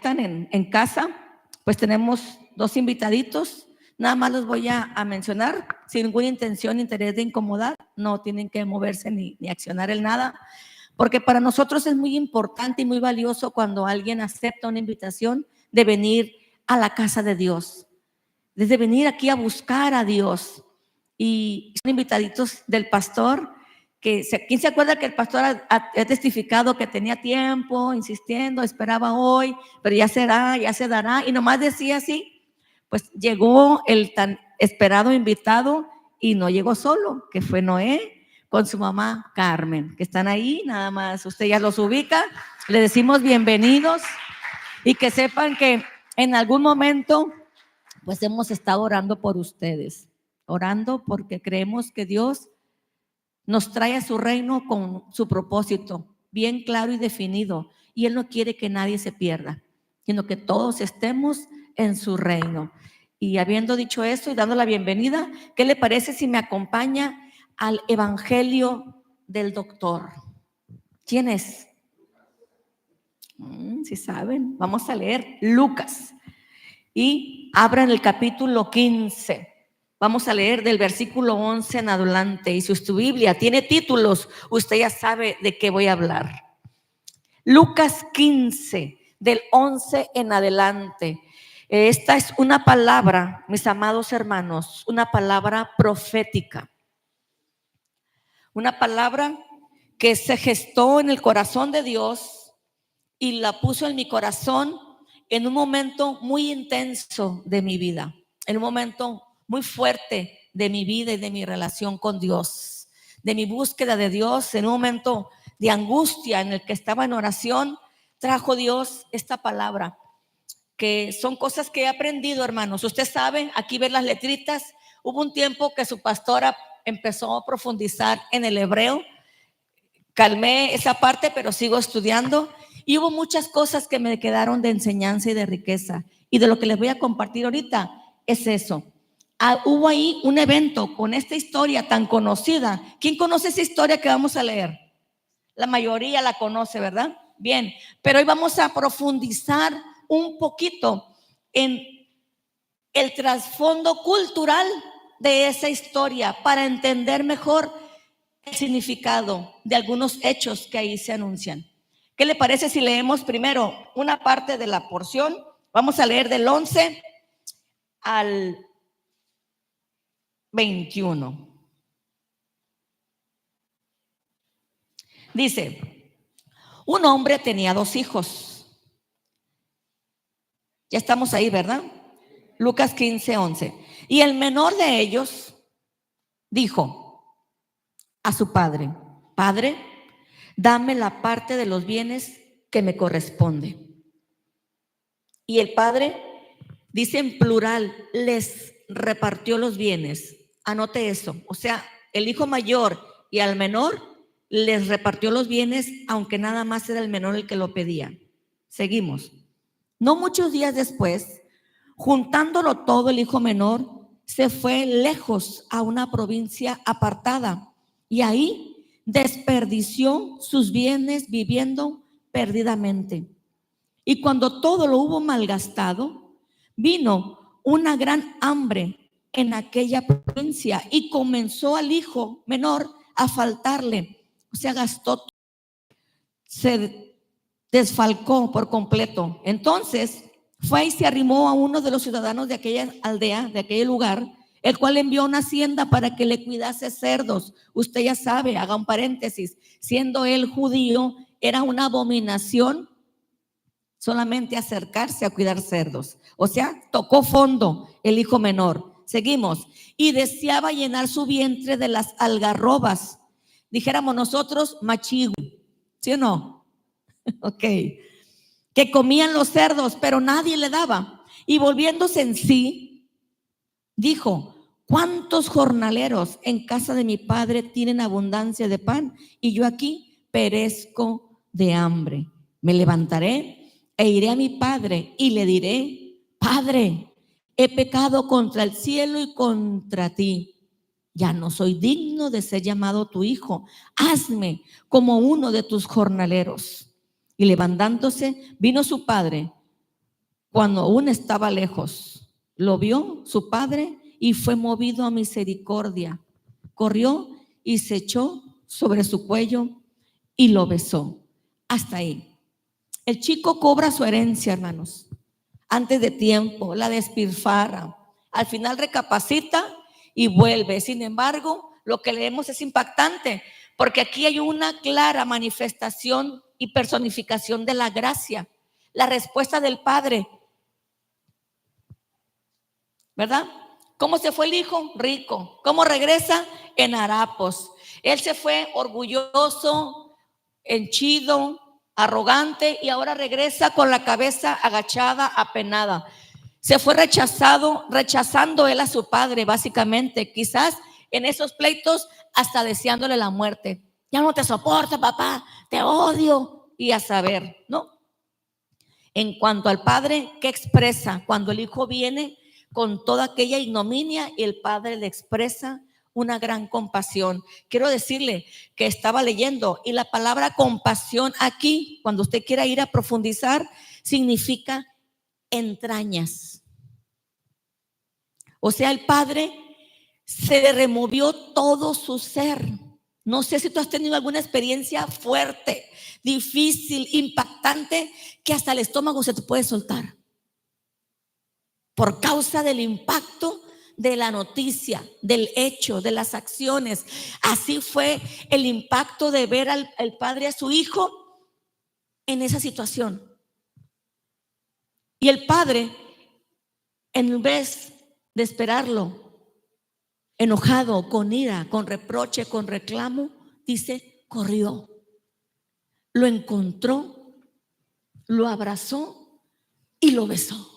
conectan en casa, pues tenemos 2 invitaditos. Nada más los voy a mencionar sin ninguna intención, interés de incomodar. No tienen que moverse ni accionar el nada, porque para nosotros es muy importante y muy valioso cuando alguien acepta una invitación de venir a la casa de Dios, desde venir aquí a buscar a Dios. Y son invitaditos del pastor, ¿quién se acuerda que el pastor ha testificado que tenía tiempo, insistiendo, esperaba hoy, pero ya será, ya se dará? Y nomás decía así. Pues llegó el tan esperado invitado y no llegó solo, que fue Noé con su mamá Carmen, que están ahí, nada más usted ya los ubica. Le decimos bienvenidos y que sepan que en algún momento pues hemos estado orando por ustedes, orando porque creemos que Dios nos trae a su reino con su propósito bien claro y definido, y Él no quiere que nadie se pierda, sino que todos estemos en su reino. Y habiendo dicho eso y dando la bienvenida, ¿qué le parece si me acompaña al Evangelio del Doctor? ¿Quién es? Si saben, vamos a leer Lucas y abran el capítulo 15. Vamos a leer del versículo 11 en adelante. Y si su Biblia tiene títulos, usted ya sabe de qué voy a hablar. Lucas 15, del 11 en adelante. Esta es una palabra, mis amados hermanos, una palabra profética. Una palabra que se gestó en el corazón de Dios y la puso en mi corazón en un momento muy intenso de mi vida, en un momento muy fuerte de mi vida y de mi relación con Dios, de mi búsqueda de Dios. En un momento de angustia en el que estaba en oración, trajo Dios esta palabra, que son cosas que he aprendido, hermanos. Usted sabe, aquí ven las letritas. Hubo un tiempo que su pastora empezó a profundizar en el hebreo. Calmé esa parte, pero sigo estudiando. Y hubo muchas cosas que me quedaron de enseñanza y de riqueza. Y de lo que les voy a compartir ahorita es eso. Hubo ahí un evento con esta historia tan conocida. ¿Quién conoce esa historia que vamos a leer? La mayoría la conoce, ¿verdad? Bien, pero hoy vamos a profundizar un poquito en el trasfondo cultural de esa historia para entender mejor el significado de algunos hechos que ahí se anuncian. ¿Qué le parece si leemos primero una parte de la porción? Vamos a leer del 11 al 21. Dice: un hombre tenía 2 hijos. Ya estamos ahí, ¿verdad? Lucas 15, 11. Y el menor de ellos dijo a su padre: Padre, dame la parte de los bienes que me corresponde. Y el padre, dice en plural, les repartió los bienes. Anote eso. O sea, el hijo mayor y al menor les repartió los bienes, aunque nada más era el menor el que lo pedía. Seguimos. No muchos días después, juntándolo todo, el hijo menor se fue lejos a una provincia apartada y ahí desperdició sus bienes viviendo perdidamente. Y cuando todo lo hubo malgastado, vino una gran hambre en aquella provincia y comenzó al hijo menor a faltarle. O sea, gastó, se desfalcó por completo. Entonces fue y se arrimó a uno de los ciudadanos de aquella aldea, de aquel lugar, el cual envió una hacienda para que le cuidase cerdos. Usted ya sabe, haga un paréntesis, siendo él judío, era una abominación solamente acercarse a cuidar cerdos. O sea, tocó fondo el hijo menor. Seguimos. Y deseaba llenar su vientre de las algarrobas. Dijéramos nosotros, machigui. ¿Sí o no? Ok. Que comían los cerdos, pero nadie le daba. Y volviéndose en sí, dijo: ¿cuántos jornaleros en casa de mi padre tienen abundancia de pan? Y yo aquí perezco de hambre. Me levantaré e iré a mi padre y le diré: Padre, he pecado contra el cielo y contra ti. Ya no soy digno de ser llamado tu hijo. Hazme como uno de tus jornaleros. Y levantándose, vino su padre, cuando aún estaba lejos, lo vio su padre y fue movido a misericordia. Corrió y se echó sobre su cuello y lo besó. Hasta ahí. El chico cobra su herencia, hermanos, antes de tiempo, la despilfarra. Al final recapacita y vuelve. Sin embargo, lo que leemos es impactante, porque aquí hay una clara manifestación y personificación de la gracia. La respuesta del Padre, ¿verdad? ¿Cómo se fue el hijo? Rico. ¿Cómo regresa? En harapos. Él se fue orgulloso, henchido, arrogante, y ahora regresa con la cabeza agachada, apenada. Se fue rechazando él a su padre, básicamente. Quizás en esos pleitos hasta deseándole la muerte. Ya no te soporto, papá, te odio. Y a saber, ¿no? En cuanto al padre, ¿qué expresa? Cuando el hijo viene con toda aquella ignominia y el padre le expresa una gran compasión. Quiero decirle que estaba leyendo y la palabra compasión aquí, cuando usted quiera ir a profundizar, significa entrañas. O sea, el padre se le removió todo su ser. No sé si tú has tenido alguna experiencia fuerte, difícil, impactante, que hasta el estómago se te puede soltar por causa del impacto de la noticia, del hecho, de las acciones. Así fue el impacto de ver al padre a su hijo en esa situación. Y el padre, en vez de esperarlo enojado, con ira, con reproche, con reclamo, dice, corrió, lo encontró, lo abrazó y lo besó.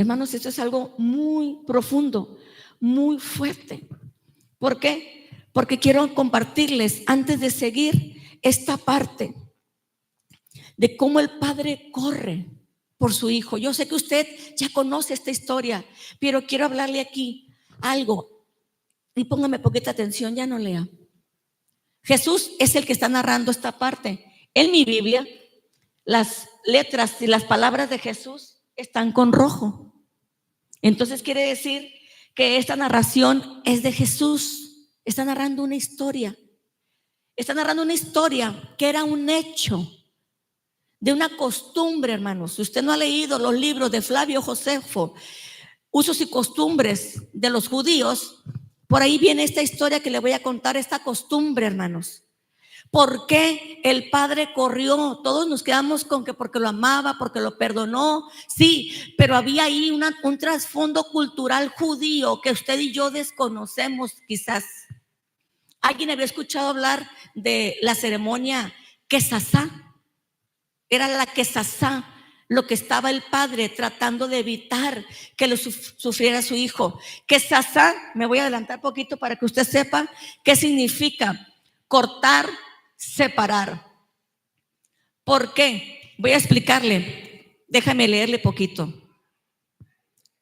Hermanos, esto es algo muy profundo, muy fuerte. ¿Por qué? Porque quiero compartirles, antes de seguir, esta parte de cómo el padre corre por su hijo. Yo sé que usted ya conoce esta historia, pero quiero hablarle aquí algo. Y póngame poquita atención, ya no lea. Jesús es el que está narrando esta parte. En mi Biblia, las letras y las palabras de Jesús están con rojo. Entonces quiere decir que esta narración es de Jesús. Está narrando una historia. Está narrando una historia que era un hecho de una costumbre, hermanos. Si usted no ha leído los libros de Flavio Josefo, Usos y costumbres de los judíos, por ahí viene esta historia que le voy a contar, esta costumbre, hermanos. ¿Por qué el padre corrió? Todos nos quedamos con que porque lo amaba, porque lo perdonó. Sí, pero había ahí un trasfondo cultural judío que usted y yo desconocemos quizás. ¿Alguien había escuchado hablar de la ceremonia quesasá? Era la quesasá, lo que estaba el padre tratando de evitar que lo sufriera su hijo. Quesasá, me voy a adelantar poquito para que usted sepa qué significa cortar, separar. ¿Por qué? Voy a explicarle. Déjame leerle poquito.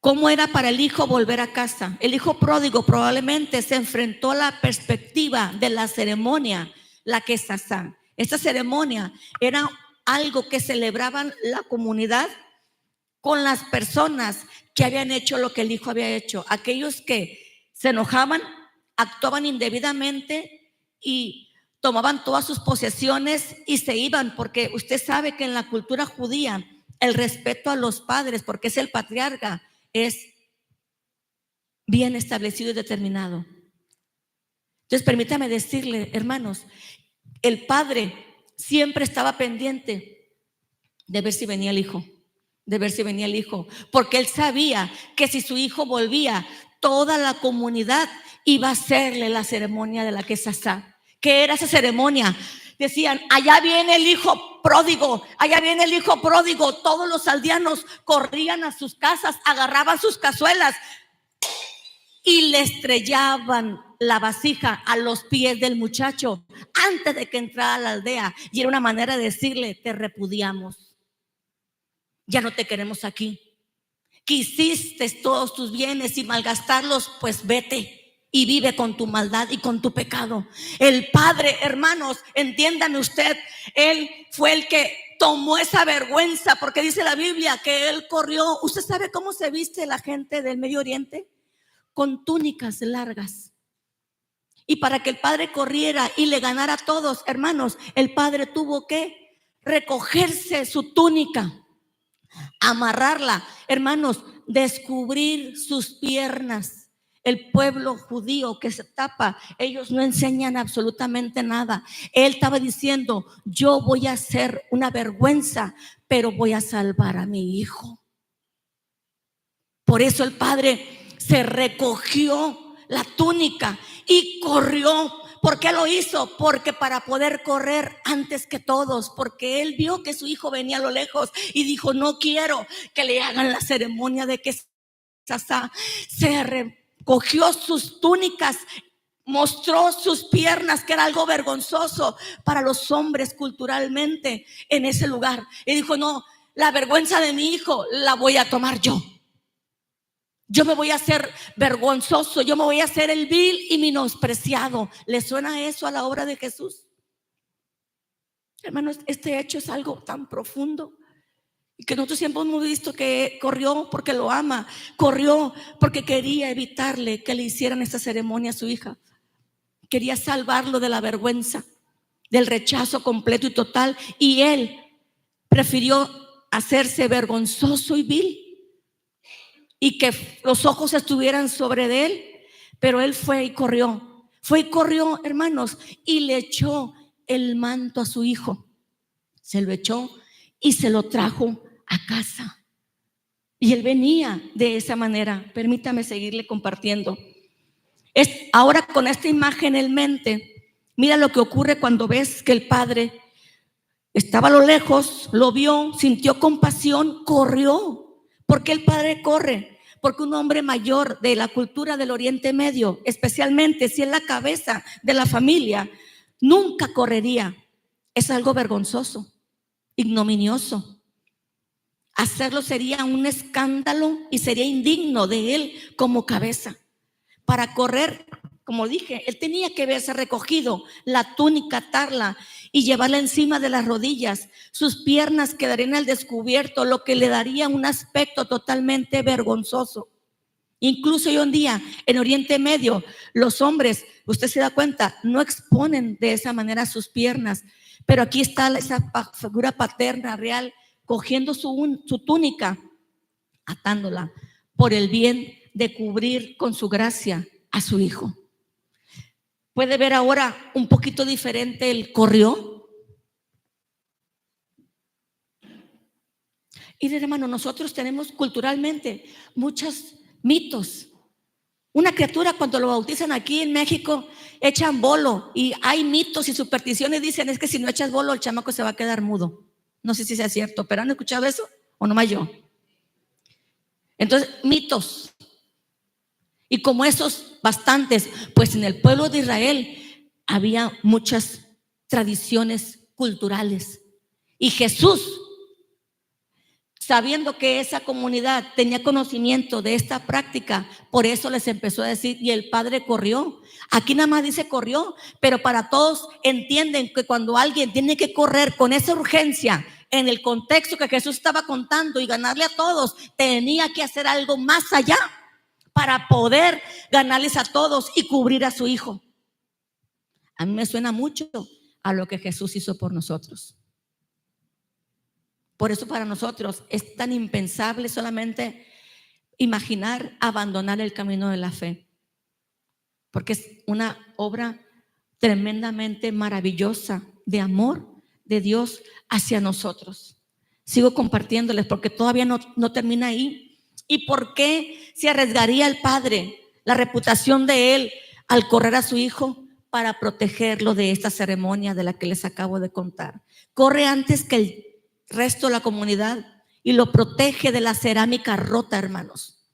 ¿Cómo era para el hijo volver a casa? El hijo pródigo probablemente se enfrentó a la perspectiva de la ceremonia, la quesasá. Esta ceremonia era algo que celebraban la comunidad con las personas que habían hecho lo que el hijo había hecho. Aquellos que se enojaban, actuaban indebidamente y tomaban todas sus posesiones y se iban, porque usted sabe que en la cultura judía el respeto a los padres, porque es el patriarca, es bien establecido y determinado. Entonces permítame decirle, hermanos, el padre siempre estaba pendiente de ver si venía el hijo, porque él sabía que si su hijo volvía, toda la comunidad iba a hacerle la ceremonia de la quesasá. ¿Qué era esa ceremonia? Decían, allá viene el hijo pródigo, allá viene el hijo pródigo. Todos los aldeanos corrían a sus casas, agarraban sus cazuelas y le estrellaban la vasija a los pies del muchacho antes de que entrara a la aldea. Y era una manera de decirle, te repudiamos, ya no te queremos aquí. Quisiste todos tus bienes y malgastarlos, pues vete y vive con tu maldad y con tu pecado. El padre, hermanos, entiéndame usted, él fue el que tomó esa vergüenza, porque dice la Biblia que él corrió. ¿Usted sabe cómo se viste la gente del Medio Oriente? Con túnicas largas. Y para que el padre corriera y le ganara a todos, hermanos, el padre tuvo que recogerse su túnica, amarrarla, hermanos, descubrir sus piernas. El pueblo judío que se tapa, ellos no enseñan absolutamente nada. Él estaba diciendo: yo voy a ser una vergüenza, pero voy a salvar a mi hijo. Por eso el padre se recogió la túnica y corrió. ¿Por qué lo hizo? Porque para poder correr antes que todos, porque él vio que su hijo venía a lo lejos y dijo: no quiero que le hagan la ceremonia de que se recogió sus túnicas, mostró sus piernas, que era algo vergonzoso para los hombres culturalmente en ese lugar, y dijo: no, la vergüenza de mi hijo la voy a tomar yo. Yo me voy a hacer vergonzoso, yo me voy a hacer el vil y menospreciado. ¿Le suena eso a la obra de Jesús? Hermanos, este hecho es algo tan profundo y que nosotros siempre hemos visto que corrió porque lo ama, corrió porque quería evitarle que le hicieran esta ceremonia a su hija. Quería salvarlo de la vergüenza, del rechazo completo y total, y él prefirió hacerse vergonzoso y vil y que los ojos estuvieran sobre de él. Pero él fue y corrió, hermanos, y le echó el manto a su hijo. Se lo echó y se lo trajo a casa. Y él venía de esa manera. Permítame seguirle compartiendo. Ahora, con esta imagen en mente, mira lo que ocurre cuando ves que el padre estaba a lo lejos, lo vio, sintió compasión, corrió. ¿Por qué el padre corre? Porque un hombre mayor de la cultura del Oriente Medio, especialmente si es la cabeza de la familia, nunca correría. Es algo vergonzoso, ignominioso. Hacerlo sería un escándalo y sería indigno de él como cabeza. Para correr, como dije, él tenía que verse recogido, la túnica, atarla y llevarla encima de las rodillas. Sus piernas quedarían al descubierto, lo que le daría un aspecto totalmente vergonzoso. Incluso hoy en día, en Oriente Medio, los hombres, usted se da cuenta, no exponen de esa manera sus piernas. Pero aquí está esa figura paterna real, cogiendo su túnica, atándola por el bien de cubrir con su gracia a su hijo. ¿Puede ver ahora un poquito diferente el corrió? Y hermano, nosotros tenemos culturalmente muchos mitos. Una criatura, cuando lo bautizan aquí en México, echan bolo, y hay mitos y supersticiones. Dicen: es que si no echas bolo, el chamaco se va a quedar mudo. No sé si sea cierto, pero ¿han escuchado eso o nomás yo? Entonces, mitos. Y como esos bastantes, pues en el pueblo de Israel había muchas tradiciones culturales. Y Jesús, sabiendo que esa comunidad tenía conocimiento de esta práctica, por eso les empezó a decir: y el padre corrió. Aquí nada más dice corrió, pero para todos entienden que cuando alguien tiene que correr con esa urgencia, en el contexto que Jesús estaba contando, y ganarle a todos, tenía que hacer algo más allá para poder ganarles a todos y cubrir a su hijo. A mí me suena mucho a lo que Jesús hizo por nosotros. Por eso para nosotros es tan impensable solamente imaginar abandonar el camino de la fe, porque es una obra tremendamente maravillosa de amor de Dios hacia nosotros. Sigo compartiéndoles porque todavía no termina ahí. ¿Y por qué se arriesgaría el padre, la reputación de él, al correr a su hijo? Para protegerlo de esta ceremonia de la que les acabo de contar. Corre antes que el resto de la comunidad y lo protege de la cerámica rota, hermanos.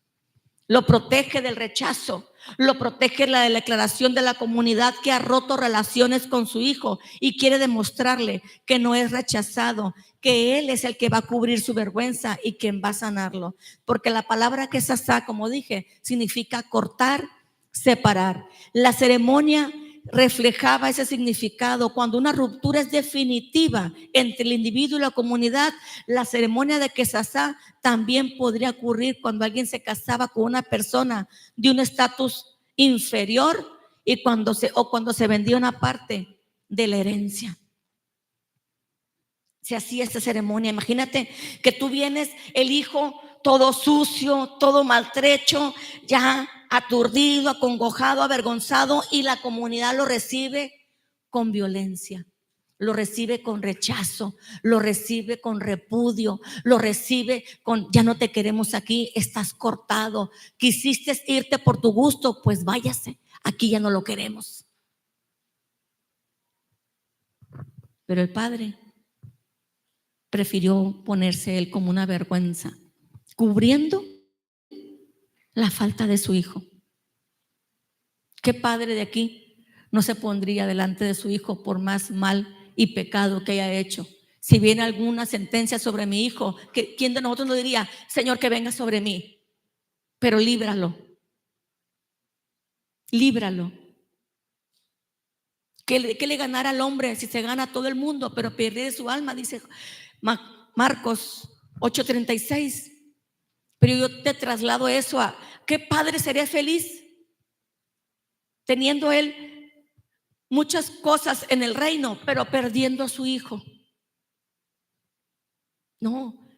Lo protege del rechazo, lo protege de la declaración de la comunidad que ha roto relaciones con su hijo y quiere demostrarle que no es rechazado, que él es el que va a cubrir su vergüenza y quien va a sanarlo. Porque la palabra kesasá, como dije, significa cortar, separar. La ceremonia reflejaba ese significado. Cuando una ruptura es definitiva entre el individuo y la comunidad, la ceremonia de Quesazá también podría ocurrir cuando alguien se casaba con una persona de un estatus inferior y cuando se vendía una parte de la herencia. Se hacía esta ceremonia. Imagínate que tú vienes, el hijo todo sucio, todo maltrecho, ya aturdido, acongojado, avergonzado, y la comunidad lo recibe con violencia, lo recibe con rechazo, lo recibe con repudio, lo recibe con: ya no te queremos aquí, estás cortado, quisiste irte por tu gusto, pues váyase, aquí ya no lo queremos. Pero el padre prefirió ponerse él como una vergüenza, cubriendo la falta de su hijo. ¿Qué padre de aquí no se pondría delante de su hijo por más mal y pecado que haya hecho? Si viene alguna sentencia sobre mi hijo, ¿quién de nosotros no diría: Señor, que venga sobre mí, pero líbralo? Líbralo. ¿Qué le ganará al hombre si se gana todo el mundo, pero pierde su alma? Dice Marcos 8:36. Pero yo te traslado eso a: ¿qué padre sería feliz teniendo él muchas cosas en el reino, pero perdiendo a su hijo? No.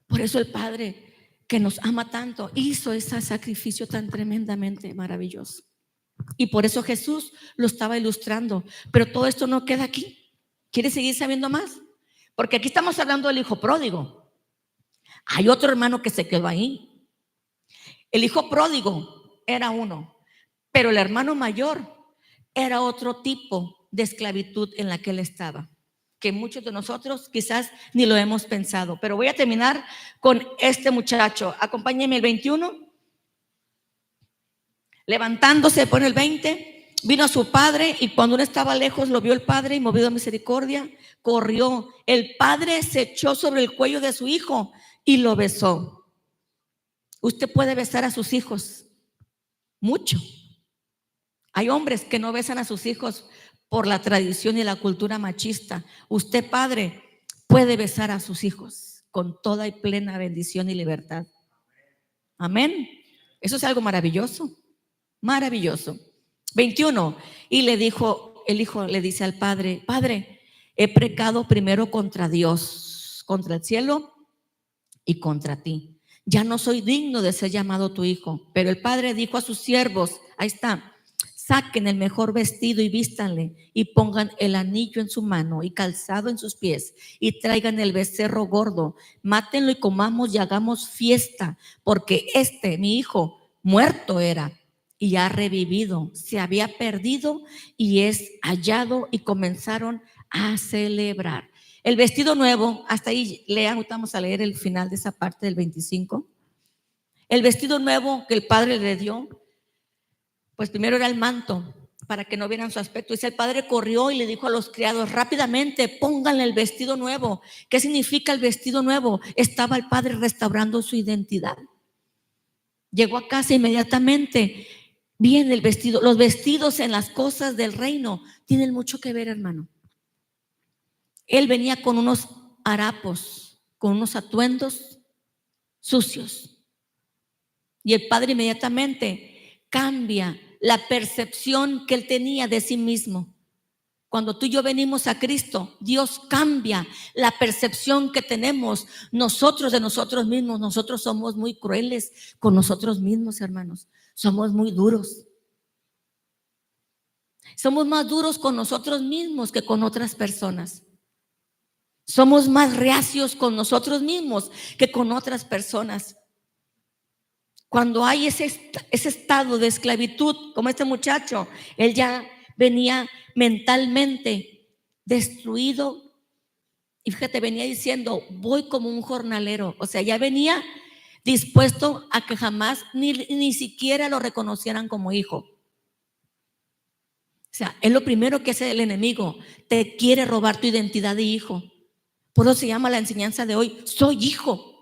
Por eso el Padre, que nos ama tanto, hizo ese sacrificio tan tremendamente maravilloso. Y por eso Jesús lo estaba ilustrando. Pero todo esto no queda aquí. ¿Quieres seguir sabiendo más? Porque aquí estamos hablando del hijo pródigo. Hay otro hermano que se quedó ahí. El hijo pródigo era uno, pero el hermano mayor era otro tipo de esclavitud en la que él estaba, que muchos de nosotros quizás ni lo hemos pensado. Pero voy a terminar con este muchacho. Acompáñenme el 21. Levantándose, pone el 20, vino a su padre, y cuando uno estaba lejos lo vio el padre, y movido a misericordia corrió. El padre se echó sobre el cuello de su hijo y lo besó. Usted puede besar a sus hijos mucho. Hay hombres que no besan a sus hijos por la tradición y la cultura machista. Usted, padre, puede besar a sus hijos con toda y plena bendición y libertad. Amén. Eso es algo maravilloso. Maravilloso. 21. Y le dijo, el hijo le dice al padre: Padre, he pecado primero contra Dios, contra el cielo y contra ti. Ya no soy digno de ser llamado tu hijo. Pero el padre dijo a sus siervos: ahí está, saquen el mejor vestido y vístanle, y pongan el anillo en su mano y calzado en sus pies, y traigan el becerro gordo, mátenlo y comamos y hagamos fiesta, porque mi hijo, muerto era y ha revivido, se había perdido y es hallado. Y comenzaron a celebrar. El vestido nuevo, hasta ahí lean, vamos a leer el final de esa parte del 25. El vestido nuevo que el padre le dio, pues primero era el manto, para que no vieran su aspecto. Dice: el padre corrió y le dijo a los criados: rápidamente pónganle el vestido nuevo. ¿Qué significa el vestido nuevo? Estaba el padre restaurando su identidad. Llegó a casa inmediatamente. Bien, el vestido, los vestidos en las cosas del reino tienen mucho que ver, hermano. Él venía con unos harapos, con unos atuendos sucios, y el padre inmediatamente cambia la percepción que él tenía de sí mismo. Cuando tú y yo venimos a Cristo, Dios cambia la percepción que tenemos nosotros de nosotros mismos. Nosotros somos muy crueles con nosotros mismos, hermanos. Somos muy duros. Somos más duros con nosotros mismos que con otras personas. Somos más reacios con nosotros mismos que con otras personas. Cuando hay ese estado de esclavitud, como este muchacho, él ya venía mentalmente destruido. Y fíjate, venía diciendo: voy como un jornalero. O sea, ya venía dispuesto a que jamás ni siquiera lo reconocieran como hijo. O sea, es lo primero que hace el enemigo: te quiere robar tu identidad de hijo. Por eso se llama la enseñanza de hoy: soy hijo.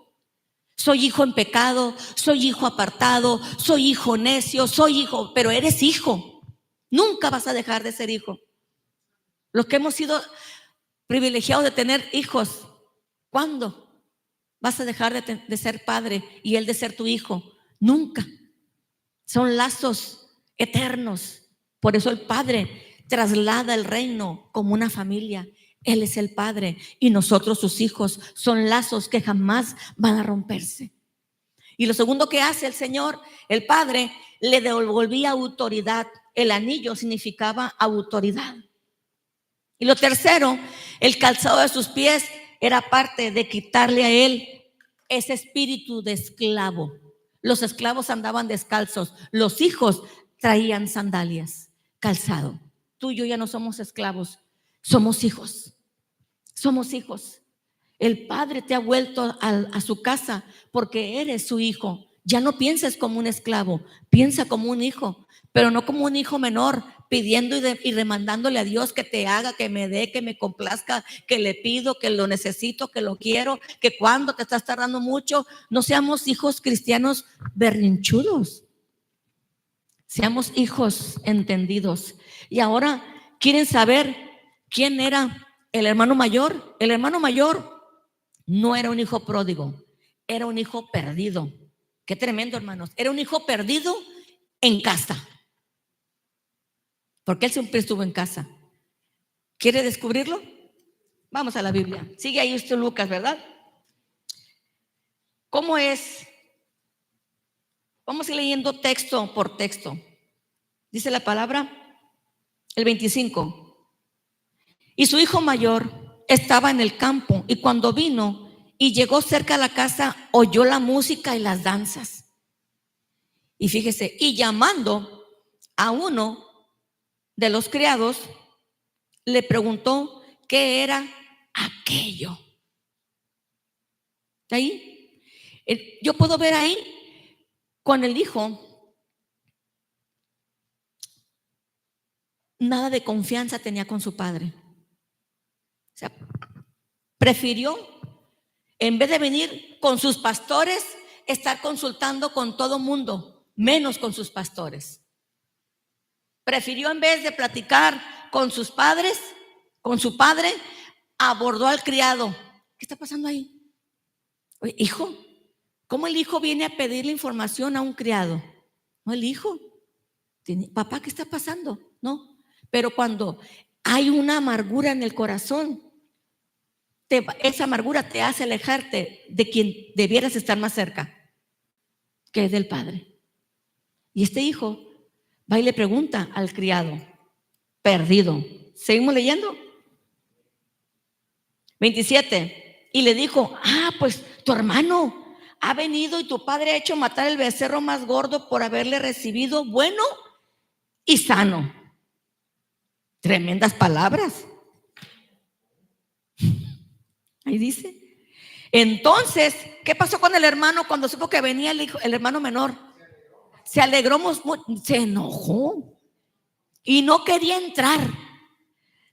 Soy hijo en pecado, soy hijo apartado, soy hijo necio, soy hijo, pero eres hijo. Nunca vas a dejar de ser hijo. Los que hemos sido privilegiados de tener hijos, ¿cuándo vas a dejar de ser padre y él de ser tu hijo? Nunca. Son lazos eternos. Por eso el Padre traslada el reino como una familia. Él es el Padre y nosotros sus hijos. Son lazos que jamás van a romperse. Y lo segundo que hace el Señor, el Padre, le devolvía autoridad. El anillo significaba autoridad. Y lo tercero, el calzado de sus pies era parte de quitarle a él ese espíritu de esclavo. Los esclavos andaban descalzos, los hijos traían sandalias, calzado. Tú y yo ya no somos esclavos, somos hijos. Somos hijos. El Padre te ha vuelto a su casa porque eres su hijo. Ya no pienses como un esclavo, piensa como un hijo, pero no como un hijo menor, pidiendo y demandándole a Dios que te haga, que me dé, que me complazca, que le pido, que lo necesito, que lo quiero, que cuando te estás tardando mucho. No seamos hijos cristianos berrinchudos, seamos hijos entendidos. Y ahora quieren saber quién era el hermano mayor. El hermano mayor no era un hijo pródigo, era un hijo perdido. Qué tremendo, hermanos. Era un hijo perdido en casa, porque él siempre estuvo en casa. ¿Quiere descubrirlo? Vamos a la Biblia. Sigue ahí usted Lucas, ¿verdad? ¿Cómo es? Vamos a ir leyendo texto por texto. Dice la palabra, el 25. Y su hijo mayor estaba en el campo, y cuando vino y llegó cerca a la casa, oyó la música y las danzas. Y fíjese, y llamando a uno de los criados, le preguntó qué era aquello. Ahí, yo puedo ver ahí con el hijo, nada de confianza tenía con su padre. O sea, prefirió, en vez de venir con sus pastores, estar consultando con todo mundo, menos con sus pastores. Prefirió, en vez de platicar con sus padres, con su padre, abordó al criado. ¿Qué está pasando ahí? Oye, hijo, ¿cómo el hijo viene a pedirle información a un criado? No, el hijo. Papá, ¿qué está pasando? No. Pero cuando hay una amargura en el corazón, esa amargura te hace alejarte de quien debieras estar más cerca, que es del padre. Y este hijo va y le pregunta al criado, perdido. ¿Seguimos leyendo? 27. Y le dijo, pues tu hermano ha venido y tu padre ha hecho matar el becerro más gordo por haberle recibido bueno y sano. Tremendas palabras. Ahí dice. Entonces, ¿qué pasó con el hermano cuando supo que venía el hermano menor? Se alegró, se enojó y no quería entrar.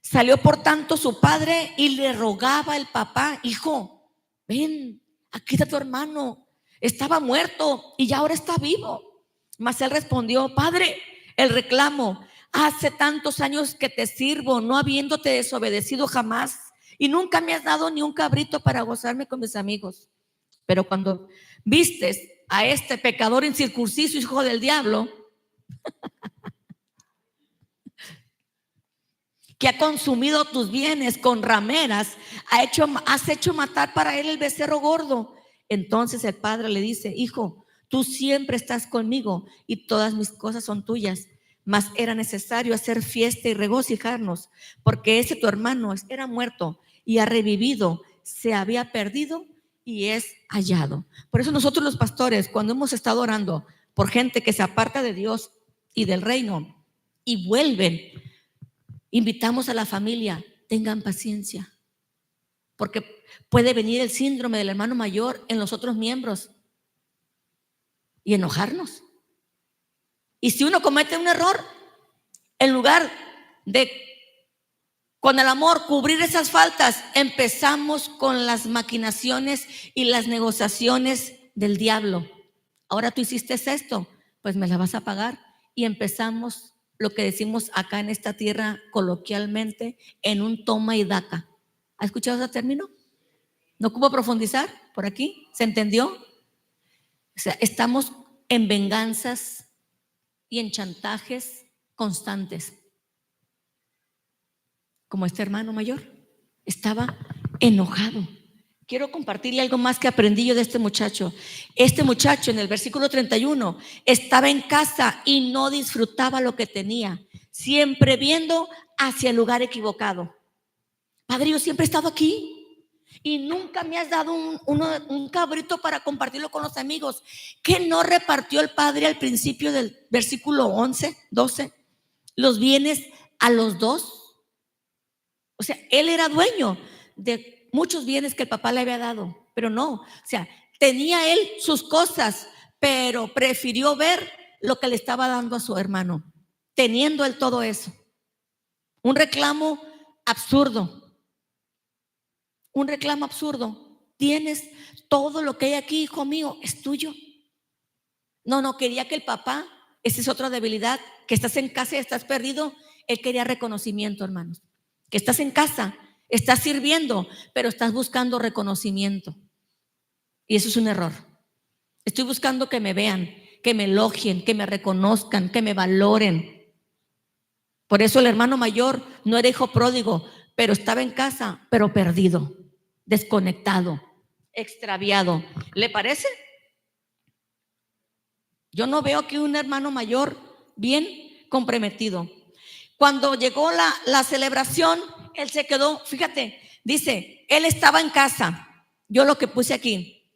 Salió por tanto su padre y le rogaba al papá, hijo, ven, aquí está tu hermano, estaba muerto y ya ahora está vivo. Mas él respondió, padre, el reclamo, hace tantos años que te sirvo, no habiéndote desobedecido jamás, y nunca me has dado ni un cabrito para gozarme con mis amigos. Pero cuando vistes a este pecador incircunciso, hijo del diablo, que ha consumido tus bienes con rameras, has hecho matar para él el becerro gordo. Entonces el padre le dice, hijo, tú siempre estás conmigo y todas mis cosas son tuyas, mas era necesario hacer fiesta y regocijarnos, porque ese tu hermano era muerto y ha revivido, se había perdido y es hallado. Por eso nosotros los pastores, cuando hemos estado orando por gente que se aparta de Dios y del reino y vuelven, invitamos a la familia, tengan paciencia, porque puede venir el síndrome del hermano mayor en los otros miembros y enojarnos. Y si uno comete un error, en lugar de con el amor cubrir esas faltas, empezamos con las maquinaciones y las negociaciones del diablo. Ahora tú hiciste esto, pues me la vas a pagar. Y empezamos lo que decimos acá en esta tierra coloquialmente, en un toma y daca. ¿Ha escuchado ese término? ¿No ocupo profundizar por aquí? ¿Se entendió? O sea, estamos en venganzas y en chantajes constantes. Como este hermano mayor estaba enojado. Quiero compartirle algo más que aprendí yo de este muchacho. Este muchacho en el versículo 31 estaba en casa y no disfrutaba lo que tenía, siempre viendo hacia el lugar equivocado. Padre, yo siempre he estado aquí y nunca me has dado un cabrito para compartirlo con los amigos. ¿Qué no repartió el padre al principio del versículo 11, 12? Los bienes a los dos. O sea, él era dueño de muchos bienes que el papá le había dado, pero no, o sea, tenía él sus cosas, pero prefirió ver lo que le estaba dando a su hermano, teniendo él todo eso. Un reclamo absurdo, un reclamo absurdo. Tienes todo lo que hay aquí, hijo mío, es tuyo. No, quería que el papá, esa es otra debilidad, que estás en casa y estás perdido. Él quería reconocimiento, hermanos. Que estás en casa, estás sirviendo, pero estás buscando reconocimiento. Y eso es un error. Estoy buscando que me vean, que me elogien, que me reconozcan, que me valoren. Por eso el hermano mayor no era hijo pródigo, pero estaba en casa, pero perdido, desconectado, extraviado. ¿Le parece? Yo no veo aquí un hermano mayor bien comprometido. Cuando llegó la celebración, él se quedó, fíjate, dice, él estaba en casa. Yo lo que puse aquí,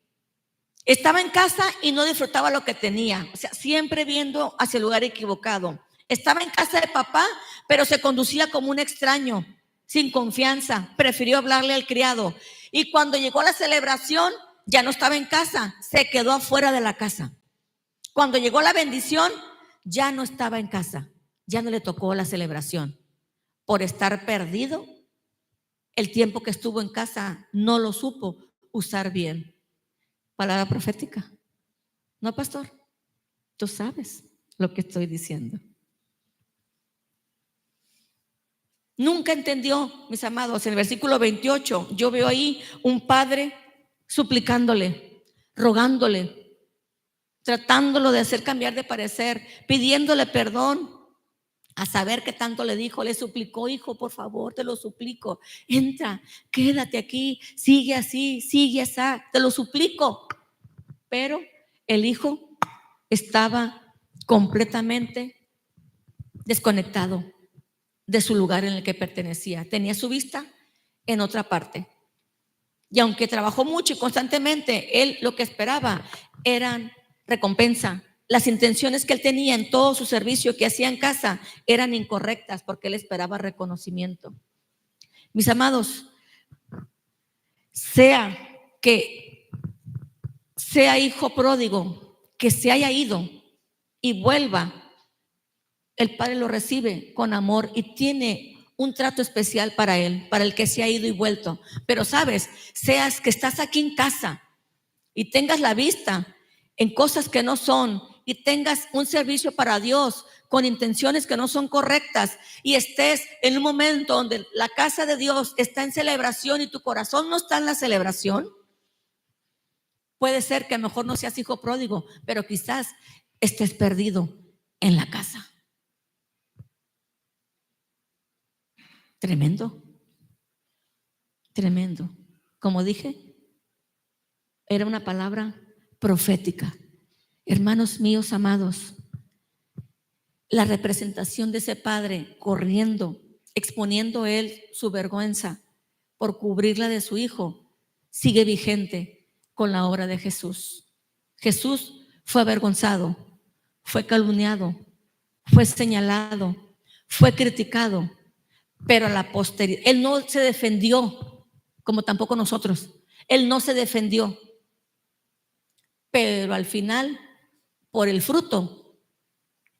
estaba en casa y no disfrutaba lo que tenía. O sea, siempre viendo hacia el lugar equivocado. Estaba en casa de papá, pero se conducía como un extraño, sin confianza. Prefirió hablarle al criado. Y cuando llegó la celebración, ya no estaba en casa, se quedó afuera de la casa. Cuando llegó la bendición, ya no estaba en casa, ya no le tocó la celebración. Por estar perdido, el tiempo que estuvo en casa no lo supo usar bien. Palabra profética. No, pastor, tú sabes lo que estoy diciendo. Nunca entendió, mis amados, en el versículo 28, yo veo ahí un padre suplicándole, rogándole, tratándolo de hacer cambiar de parecer, pidiéndole perdón. A saber qué tanto le dijo, le suplicó, hijo, por favor, te lo suplico, entra, quédate aquí, sigue así, te lo suplico. Pero el hijo estaba completamente desconectado de su lugar en el que pertenecía. Tenía su vista en otra parte. Y aunque trabajó mucho y constantemente, él lo que esperaba eran recompensa. Las intenciones que él tenía en todo su servicio que hacía en casa eran incorrectas porque él esperaba reconocimiento. Mis amados, sea que sea hijo pródigo, que se haya ido y vuelva, el padre lo recibe con amor y tiene un trato especial para él, para el que se ha ido y vuelto. Pero sabes, seas que estás aquí en casa y tengas la vista en cosas que no son y tengas un servicio para Dios con intenciones que no son correctas y estés en un momento donde la casa de Dios está en celebración y tu corazón no está en la celebración, puede ser que a lo mejor no seas hijo pródigo, pero quizás estés perdido en la casa. Tremendo, tremendo. Como dije, era una palabra profética. Hermanos míos amados, la representación de ese padre corriendo, exponiendo él su vergüenza por cubrirla de su hijo, sigue vigente con la obra de Jesús. Jesús fue avergonzado, fue calumniado, fue señalado, fue criticado, pero a la posteridad, él no se defendió, como tampoco nosotros. Él no se defendió, pero al final, por el fruto,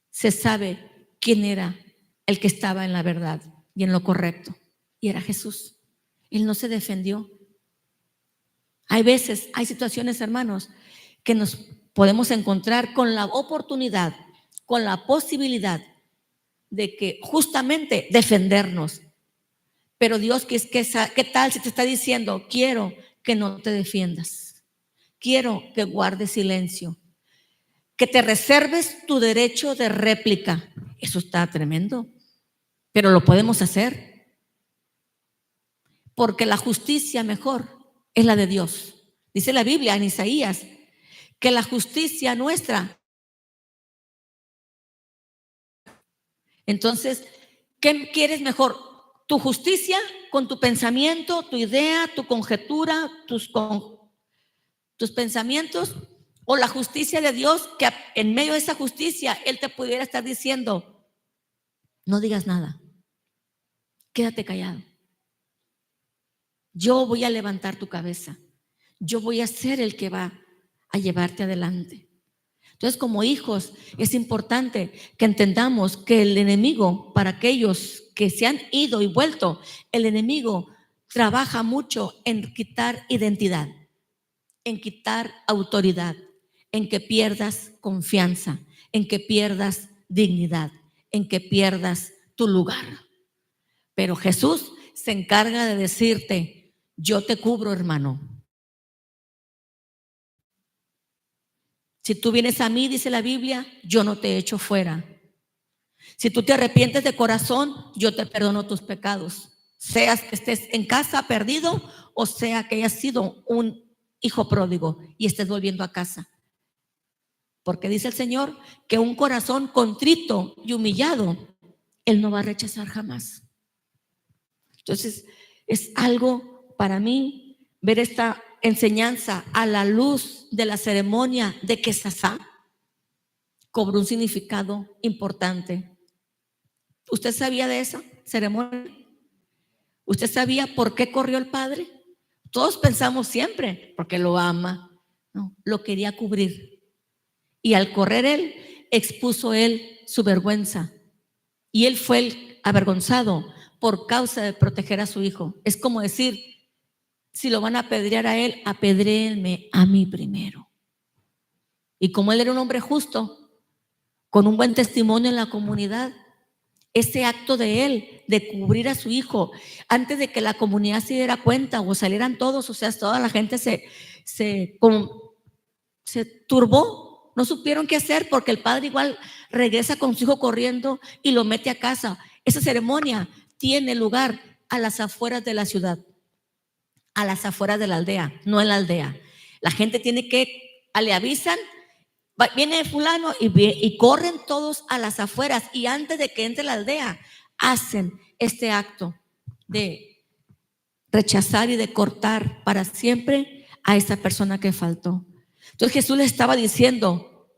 se sabe quién era el que estaba en la verdad y en lo correcto, y era Jesús. Él no se defendió. Hay veces, hay situaciones, hermanos, que nos podemos encontrar con la oportunidad, con la posibilidad de que justamente defendernos. Pero Dios, ¿qué tal si te está diciendo, quiero que no te defiendas? Quiero que guardes silencio, que te reserves tu derecho de réplica. Eso está tremendo, pero lo podemos hacer, porque la justicia mejor es la de Dios. Dice la Biblia en Isaías que la justicia nuestra. Entonces, ¿qué quieres mejor? ¿Tu justicia con tu pensamiento, tu idea, tu conjetura, tus pensamientos? ¿O la justicia de Dios, que en medio de esa justicia Él te pudiera estar diciendo, no digas nada, quédate callado? Yo voy a levantar tu cabeza. Yo voy a ser el que va a llevarte adelante. Entonces, como hijos, es importante que entendamos que el enemigo, para aquellos que se han ido y vuelto, el enemigo trabaja mucho en quitar identidad, en quitar autoridad, en que pierdas confianza, en que pierdas dignidad, en que pierdas tu lugar. Pero Jesús se encarga de decirte, yo te cubro, hermano. Si tú vienes a mí, dice la Biblia, yo no te echo fuera. Si tú te arrepientes de corazón, yo te perdono tus pecados. Seas que estés en casa perdido o sea que hayas sido un hijo pródigo y estés volviendo a casa. Porque dice el Señor que un corazón contrito y humillado, Él no va a rechazar jamás. Entonces, es algo para mí ver esta enseñanza a la luz de la ceremonia de Quesasá. Cobró un significado importante. ¿Usted sabía de esa ceremonia? ¿Usted sabía por qué corrió el padre? Todos pensamos siempre, porque lo ama. No, lo quería cubrir. Y al correr él, expuso él su vergüenza. Y él fue el avergonzado por causa de proteger a su hijo. Es como decir, si lo van a apedrear a él, apedréenme a mí primero. Y como él era un hombre justo, con un buen testimonio en la comunidad, ese acto de él, de cubrir a su hijo, antes de que la comunidad se diera cuenta o salieran todos, o sea, toda la gente se turbó, no supieron qué hacer porque el padre igual regresa con su hijo corriendo y lo mete a casa. Esa ceremonia tiene lugar a las afueras de la ciudad, a las afueras de la aldea, no en la aldea. La gente tiene que, le avisan, viene fulano y corren todos a las afueras y antes de que entre la aldea hacen este acto de rechazar y de cortar para siempre a esa persona que faltó. Entonces Jesús le estaba diciendo,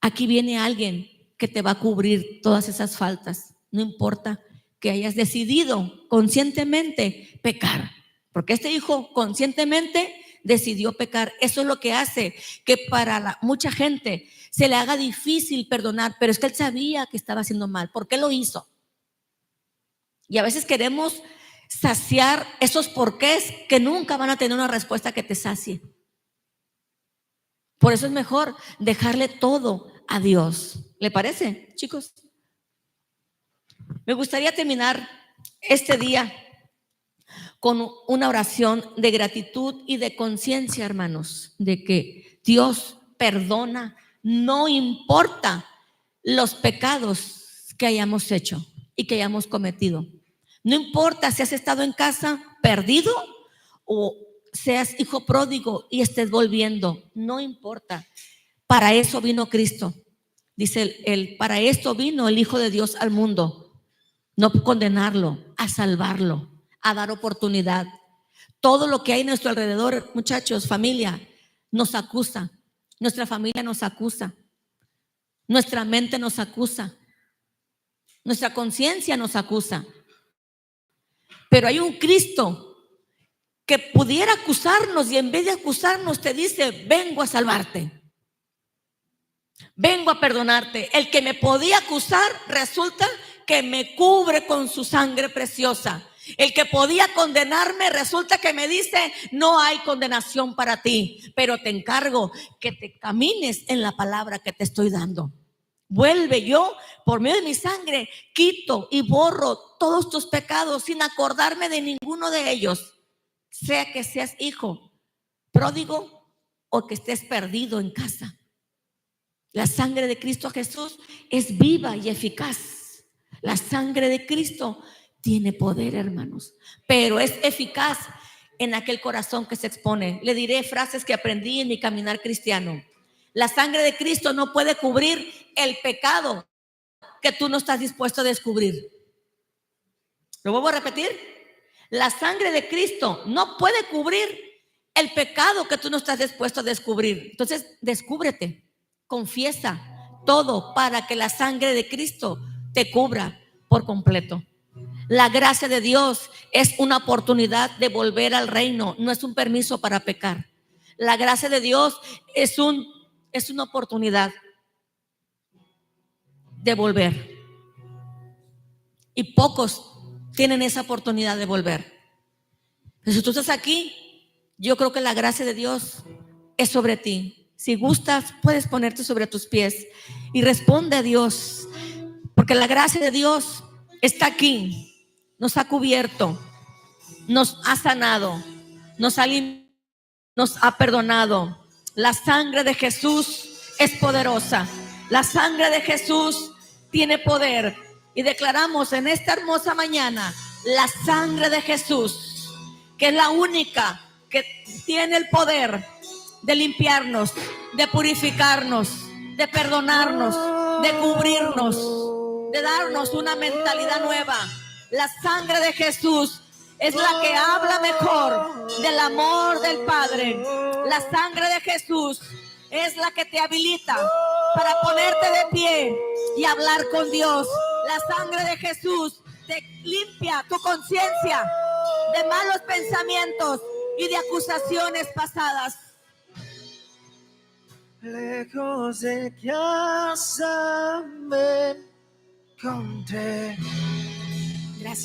aquí viene alguien que te va a cubrir todas esas faltas, no importa que hayas decidido conscientemente pecar, porque este hijo conscientemente decidió pecar. Eso es lo que hace que para mucha gente se le haga difícil perdonar, pero es que él sabía que estaba haciendo mal. ¿Por qué lo hizo? Y a veces queremos saciar esos porqués que nunca van a tener una respuesta que te sacie. Por eso es mejor dejarle todo a Dios. ¿Le parece, chicos? Me gustaría terminar este día con una oración de gratitud y de conciencia, hermanos, de que Dios perdona, no importa los pecados que hayamos hecho y que hayamos cometido. No importa si has estado en casa perdido o seas hijo pródigo y estés volviendo, no importa. Para eso vino Cristo. Dice para esto vino el Hijo de Dios al mundo, no condenarlo, a salvarlo, a dar oportunidad. Todo lo que hay en nuestro alrededor, muchachos, familia, nos acusa. Nuestra familia nos acusa. Nuestra mente nos acusa. Nuestra conciencia nos acusa. Pero hay un Cristo que pudiera acusarnos y en vez de acusarnos te dice, vengo a salvarte. Vengo a perdonarte. El que me podía acusar resulta que me cubre con su sangre preciosa. El que podía condenarme resulta que me dice, no hay condenación para ti, pero te encargo que te camines en la palabra que te estoy dando. vuelve. Yo, por medio de mi sangre, quito y borro todos tus pecados sin acordarme de ninguno de ellos. Sea que seas hijo pródigo o que estés perdido en casa. La sangre de Cristo Jesús es viva y eficaz. La sangre de Cristo tiene poder, hermanos, pero es eficaz en aquel corazón que se expone. Le diré frases que aprendí en mi caminar cristiano. La sangre de Cristo no puede cubrir el pecado que tú no estás dispuesto a descubrir. ¿Lo vuelvo a repetir? La sangre de Cristo no puede cubrir el pecado que tú no estás dispuesto a descubrir. Entonces, descúbrete, confiesa todo para que la sangre de Cristo te cubra por completo. La gracia de Dios es una oportunidad de volver al reino, no es un permiso para pecar. La gracia de Dios es una oportunidad de volver. Y pocos tienen esa oportunidad de volver. Pero si tú estás aquí, yo creo que la gracia de Dios es sobre ti. Si gustas, puedes ponerte sobre tus pies y responde a Dios, porque la gracia de Dios está aquí. Nos ha cubierto, nos ha sanado, nos ha perdonado. La sangre de Jesús es poderosa. La sangre de Jesús tiene poder. Y declaramos en esta hermosa mañana la sangre de Jesús, que es la única que tiene el poder de limpiarnos, de purificarnos, de perdonarnos, de cubrirnos, de darnos una mentalidad nueva. La sangre de Jesús es la que habla mejor del amor del Padre. La sangre de Jesús es la que te habilita para ponerte de pie y hablar con Dios. La sangre de Jesús te limpia tu conciencia de malos pensamientos y de acusaciones pasadas. Lejos de casa me encontré. Gracias.